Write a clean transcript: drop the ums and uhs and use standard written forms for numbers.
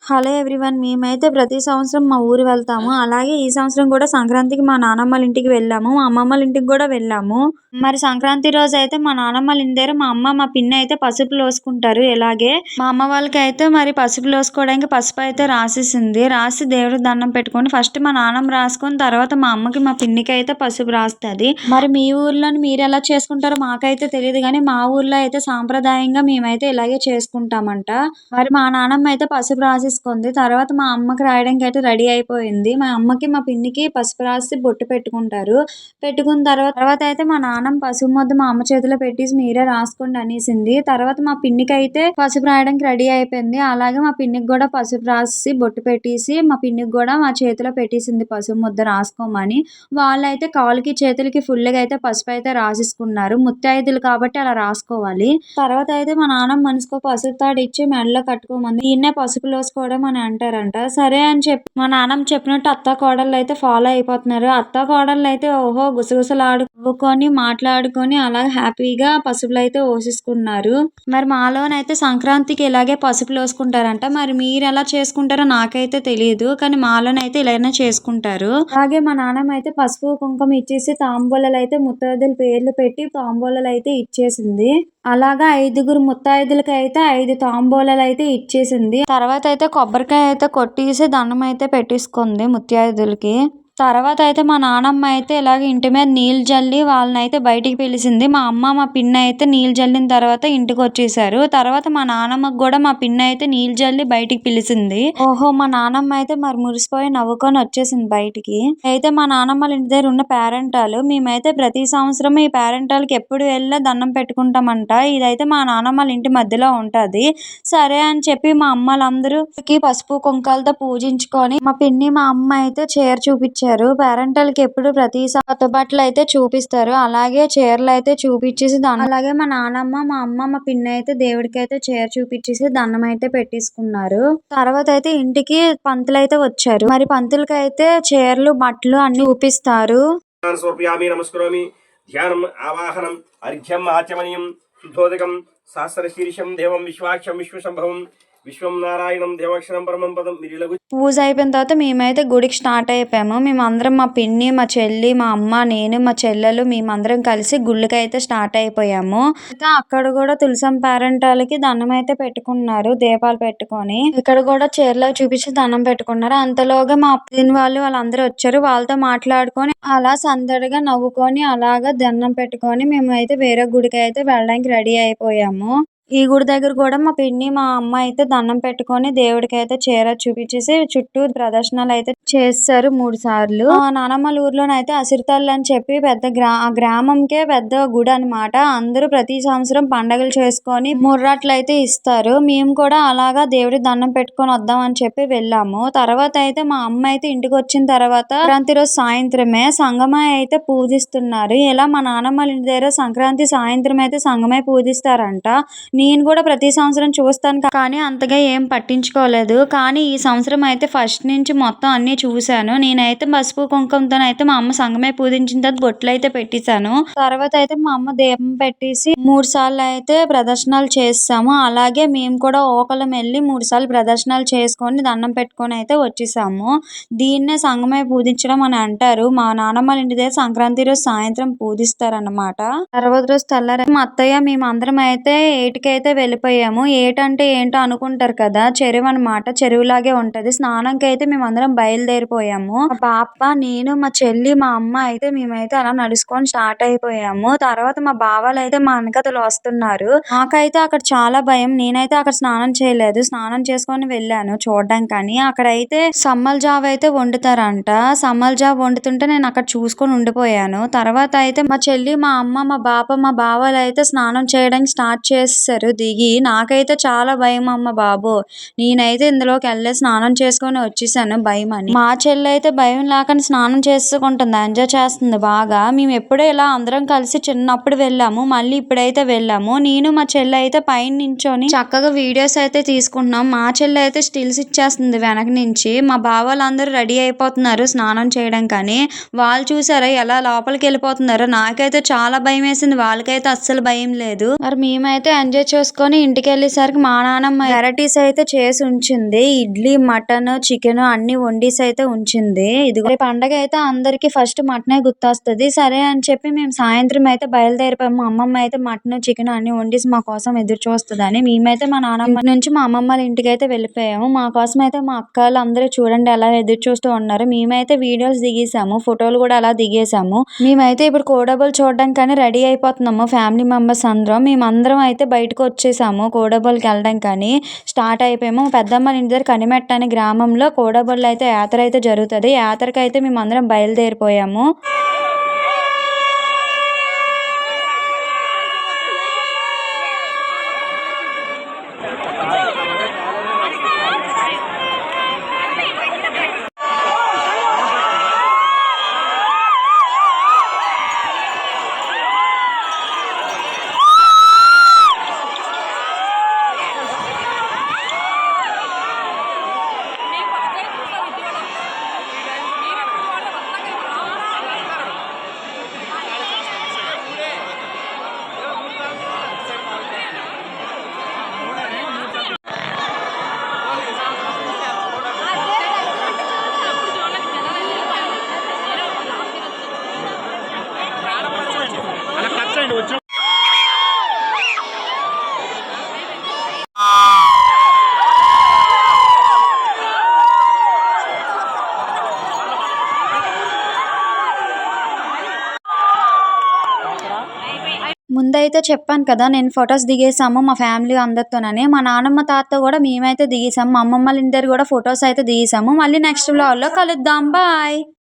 Hello everyone. మేమైతే ప్రతి సంవత్సరం మా ఊరు వెళ్తాము. అలాగే ఈ సంవత్సరం కూడా సంక్రాంతికి మా నానమ్మల ఇంటికి వెళ్ళాము. మా అమ్మమ్మల ఇంటికి కూడా వెళ్ళాము. మరి సంక్రాంతి రోజు అయితే మా నానమ్మల ఇంటి దగ్గర మా అమ్మ మా పిన్ని అయితే పసుపు లోసుకుంటారు. ఇలాగే మా అమ్మ వాళ్ళకి అయితే మరి పసుపు లోసుకోవడానికి పసుపు అయితే రాసేసింది. రాసి దేవుడికి దండం పెట్టుకొని ఫస్ట్ మా నాన్నమ్మ రాసుకొని తర్వాత మా అమ్మకి మా పిన్నికి అయితే పసుపు రాస్తుంది. మరి మీ ఊర్లో మీరు ఎలా చేసుకుంటారో మాకైతే తెలియదు, కానీ మా ఊర్లో అయితే సాంప్రదాయంగా మేమైతే ఇలాగే చేసుకుంటామంట. మరి మా నాన్నమ్మ అయితే పసుపు రాసేసుకుంది. తర్వాత మా అమ్మకి రాయడానికి అయితే రెడీ అయిపోయింది. మా అమ్మకి మా పిన్నికి పసుపు రాసి బొట్టు పెట్టుకుంటారు. పెట్టుకున్న తర్వాత అయితే మా నాన్నమ్మ పసుపు ముద్ద మా అమ్మ చేతిలో పెట్టేసి మీరే రాసుకోండి అనేసింది. తర్వాత మా పిన్నికి అయితే పసుపు రాయడానికి రెడీ అయిపోయింది. అలాగే మా పిన్నికి కూడా పసుపు రాసి బొట్టు పెట్టేసి మా పిన్నికి కూడా మా చేతిలో పెట్టేసింది పసుపు ముద్ద రాసుకోమని. వాళ్ళైతే కాళ్ళకి చేతులకి ఫుల్గా అయితే పసుపు అయితే రాసేసుకున్నారు. ముత్తైదులు కాబట్టి అలా రాసుకోవాలి. తర్వాత అయితే మా నాన్నమ్మ మనసుకో పసుపు తాడు ఇచ్చి మెడలో కట్టుకోమంది. ఈయన్నే పసుపు లోసుకోవడం అని అంటారంట. సరే అని చెప్పి మా నాన్నమ్మ చెప్పినట్టు అత్త కోడళ్ళు అయితే ఫాలో అయిపోతున్నారు. అత్త కోడళ్ళు అయితే ఓహో గుసగుసలాడుకొని మాట్లాడుకొని అలా హ్యాపీగా పసుపులు అయితే పోసేసుకున్నారు. మరి మాలోనైతే సంక్రాంతికి ఇలాగే పసుపు లోసుకుంటారంట. మరి మీరు ఎలా చేసుకుంటారో నాకైతే తెలియదు, కానీ మాలోనైతే ఇలానే చేసుకుంటారు. అలాగే మా నాన్నమ్మ అయితే పసుపు కుంకుమ ఇచ్చేసి తాంబూలాలు అయితే ముత్తైదుల పేర్లు పెట్టి తాంబూలాలు అయితే ఇచ్చేసింది. అలాగా 5గురు ముత్తైదులకి అయితే 5 తాంబూలాలు అయితే ఇచ్చేసింది. తర్వాత అయితే కొబ్బరికాయ అయితే కొట్టేసి దండం అయితే పెట్టేసుకుంది ముత్తైదులకి. తర్వాత అయితే మా నాన్నమ్మ అయితే ఇలాగే ఇంటి మీద నీళ్ళు జల్లి వాళ్ళని అయితే బయటికి పిలిచింది. మా అమ్మ మా పిన్ని అయితే నీళ్ళు జల్లిన తర్వాత ఇంటికి వచ్చేసారు. తర్వాత మా నాన్నమ్మకు కూడా మా పిన్ని అయితే నీళ్ళు జల్లి బయటికి పిలిచింది. ఓహో, మా నాన్నమ్మ అయితే మరి మురిసిపోయి నవ్వుకొని వచ్చేసింది బయటికి. అయితే మా నాన్నమ్మల ఇంటి దగ్గర ఉన్న పేరెంటాలు మేమైతే ప్రతి సంవత్సరం ఈ పేరెంటాలకి ఎప్పుడు వెళ్ళా దండం పెట్టుకుంటామంట. ఇదైతే మా నాన్నమ్మల ఇంటి మధ్యలో ఉంటది. సరే అని చెప్పి మా అమ్మలందరూకి పసుపు కుంకాలతో పూజించుకొని మా పిన్ని మా అమ్మ అయితే చీర చూపించారు. పేరెంటల్కి ఎప్పుడు ప్రతి కొత్త బట్టలు అయితే చూపిస్తారు. అలాగే చీరలు అయితే చూపించేసి అలాగే మా నాన్నమ్మ మా అమ్మ మా పిన్ని అయితే దేవుడికి అయితే చీర చూపించేసి దండం అయితే పెట్టేసుకున్నారు. తర్వాత అయితే ఇంటికి పంతులు అయితే వచ్చారు. మరి పంతులకి అయితే చీరలు బట్టలు అన్ని చూపిస్తారు. ధ్యానం ఆవాహనం అర్ఘ్యం ఆచమనీయం శుద్ధోదకం శాస్త్రశీర్షం దేవం విశ్వాక్షం విశ్వసంభవం విశ్వం నారాయణం దేవాక్షరం పరమం పదం. పూజ అయిపోయిన తర్వాత మేమైతే గుడికి స్టార్ట్ అయిపోయాము. మేమందరం మా పిన్ని మా చెల్లి మా అమ్మ నేను మా చెల్లెలు మేమందరం కలిసి గుళ్ళకి అయితే స్టార్ట్ అయిపోయాము. అయితే అక్కడ కూడా తులసం పేరెంటాలకి దండం అయితే పెట్టుకున్నారు దీపాలు పెట్టుకొని. ఇక్కడ కూడా చీరలో చూపించి దండం పెట్టుకున్నారు. అంతలోగా మా పిన్ని వాళ్ళందరూ వచ్చారు. వాళ్ళతో మాట్లాడుకొని అలా సందడిగా నవ్వుకొని అలాగా దండం పెట్టుకొని మేము అయితే వేరే గుడికి అయితే వెళ్ళడానికి రెడీ అయిపోయాము. ఈ గుడి దగ్గర కూడా మా పిన్ని మా అమ్మ అయితే దండం పెట్టుకొని దేవుడికి అయితే చీర చూపించేసి చుట్టూ ప్రదర్శనలు అయితే చేస్తారు 3 సార్లు. నానమ్మల ఊర్లోనైతే అసిరితల్లి అని చెప్పి పెద్ద గ్రామంకే పెద్ద గుడి అనమాట. అందరూ ప్రతి సంవత్సరం పండగలు చేసుకొని ముర్రాట్లు అయితే ఇస్తారు. మేము కూడా అలాగా దేవుడి దండం పెట్టుకొని వద్దాం అని చెప్పి వెళ్ళాము. తర్వాత అయితే మా అమ్మ అయితే ఇంటికి వచ్చిన తర్వాత సంక్రాంతి రోజు సాయంత్రమే సంగమై అయితే పూజిస్తున్నారు. ఇలా మా నానమ్మల ఇంటి దగ్గర సంక్రాంతి సాయంత్రం అయితే సంగమై పూజిస్తారంట. నేను కూడా ప్రతి సంవత్సరం చూస్తాను, కానీ అంతగా ఏం పట్టించుకోలేదు. కానీ ఈ సంవత్సరం అయితే ఫస్ట్ నుంచి మొత్తం అన్ని చూశాను. నేనైతే పసుపు కుంకుమతో అయితే మా అమ్మ సంగమే పూజించిన తర్వాత బొట్లు అయితే పెట్టేశాను. తర్వాత అయితే మా అమ్మ దీపం పెట్టేసి 3 సార్లు అయితే ప్రదర్శనలు చేసాము. అలాగే మేము కూడా ఓకలం వెళ్ళి 3 సార్లు ప్రదర్శనలు చేసుకొని దండం పెట్టుకొని అయితే వచ్చేసాము. దీన్నే సంగమే పూజించడం అని అంటారు. మా నాన్నమ్మ ఇంటి దగ్గర సంక్రాంతి రోజు సాయంత్రం పూజిస్తారన్నమాట. తర్వాత రోజు తెల్లారి మా అత్తయ్య మేము అందరం అయితే ఏటికైతే వెళ్ళిపోయాము. ఏటంటే ఏంటో అనుకుంటారు కదా, చెరువు అనమాట. చెరువులాగే ఉంటది. స్నానంకి అయితే మేమందరం బయలుదేరిపోయాము. మా పాప నేను మా చెల్లి మా అమ్మ అయితే మేమైతే అలా నడుచుకొని స్టార్ట్ అయిపోయాము. తర్వాత మా బావాలు అయితే మా వెనకతలు వస్తున్నారు. నాకైతే అక్కడ చాలా భయం. నేనైతే అక్కడ స్నానం చేయలేదు. స్నానం చేసుకొని వెళ్ళాను చూడడానికి. కానీ అక్కడైతే సమ్మల్ జావ అయితే వండుతారంట. సమ్మల్ జావ వండుతుంటే నేను అక్కడ చూసుకొని ఉండిపోయాను. తర్వాత అయితే మా చెల్లి మా అమ్మ మా బావాలు అయితే స్నానం చేయడానికి స్టార్ట్ చేస్తారు దిగి. నాకైతే చాలా భయం అమ్మ బాబో. నేనైతే ఇందులోకి వెళ్ళి స్నానం చేసుకొని వచ్చేసాను భయం అని. మా చెల్లి అయితే భయం లేకుండా స్నానం చేసుకుంటుంది, ఎంజాయ్ చేస్తుంది బాగా. మేము ఎప్పుడూ ఇలా అందరం కలిసి చిన్నప్పుడు వెళ్ళాము, మళ్ళీ ఇప్పుడైతే వెళ్ళాము. నేను మా చెల్లి అయితే పైన నించొని చక్కగా వీడియోస్ అయితే తీసుకుంటున్నాం. మా చెల్లి అయితే స్టిల్స్ ఇచ్చేస్తుంది వెనక నుంచి. మా బావాలందరూ రెడీ అయిపోతున్నారు స్నానం చేయడం. కానీ వాళ్ళు చూసారా ఎలా లోపలికి వెళ్ళిపోతున్నారో. నాకైతే చాలా భయం వేసింది, వాళ్ళకైతే అస్సలు భయం లేదు. మరి మేమైతే ఎంజాయ్ చేసుకొని ఇంటికి వెళ్ళేసరికి మా నాన్నమ్మ వెరైటీస్ అయితే చేసి ఉంచింది. ఇడ్లీ, మటన్, చికెన్ అన్ని వండేసి అయితే ఉంచింది. ఇదిగో పండగ అయితే అందరికి ఫస్ట్ మటనే గుర్తొస్తుంది. సరే అని చెప్పి మేము సాయంత్రం అయితే బయలుదేరిపోయాము. మా అమ్మమ్మ అయితే మటన్, చికెన్ అన్ని వండేసి మా కోసం ఎదురు చూస్తుందని మేమైతే మా నాన్నమ్మ నుంచి మా అమ్మమ్మ వాళ్ళ ఇంటికి అయితే వెళ్ళిపోయాము. మా కోసం అయితే మా అక్క వాళ్ళు అందరూ చూడండి ఎలా ఎదురు చూస్తూ ఉన్నారు. మేమైతే వీడియోస్ దిగేసాము, ఫోటోలు కూడా అలా దిగేసాము. మేమైతే ఇప్పుడు కోడబుల్ చూడడానికి రెడీ అయిపోతున్నాము. ఫ్యామిలీ మెంబర్స్ అందరం మేమందరం అయితే బయటకు వచ్చేసాము కోడబుల్కి వెళ్ళడానికి స్టార్ట్ అయిపోయాము. పెద్దమ్మ ఇంటి దగ్గర కనిమెట్ట అనే గ్రామంలో కోడబుల్ అయితే యాత్ర అయితే జరుగుతుంది. యాత్రకి అయితే మేమందరం బయలుదేరిపోయాము. ముందైతే చెప్పాను కదా నేను ఫొటోస్ దిగేసాము మా ఫ్యామిలీ అందరితోనని. మా నాన్నమ్మ తాత కూడా మేమైతే దిగేసాము. మా అమ్మమ్మ వాళ్ళ ఇంటి దగ్గర కూడా ఫొటోస్ అయితే దిగేసాము. మళ్ళీ నెక్స్ట్ వ్లాగ్లో కలుద్దాం. బాయ్.